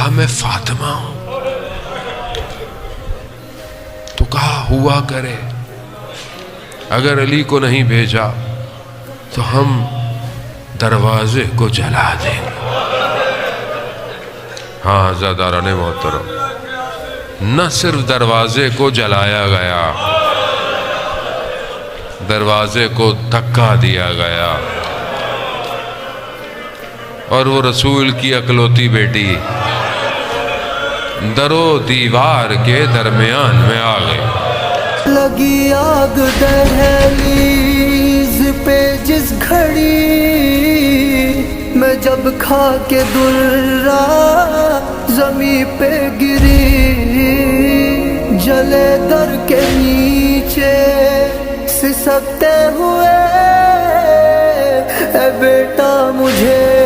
کہا میں فاطمہ ہوں. تو کہا ہوا کرے، اگر علی کو نہیں بھیجا تو ہم دروازے کو جلا دیں گے. ہاں عزاداران محترم، نہ صرف دروازے کو جلایا گیا، دروازے کو دھکا دیا گیا، اور وہ رسول کی اکلوتی بیٹی در و دیوار کے درمیان میں آ گئی. لگی آگ دہلیز پہ جس گھڑی، میں جب کھا کے درا زمیں پہ گری، جلے در کے نیچے سسکتے ہوئے اے بیٹا مجھے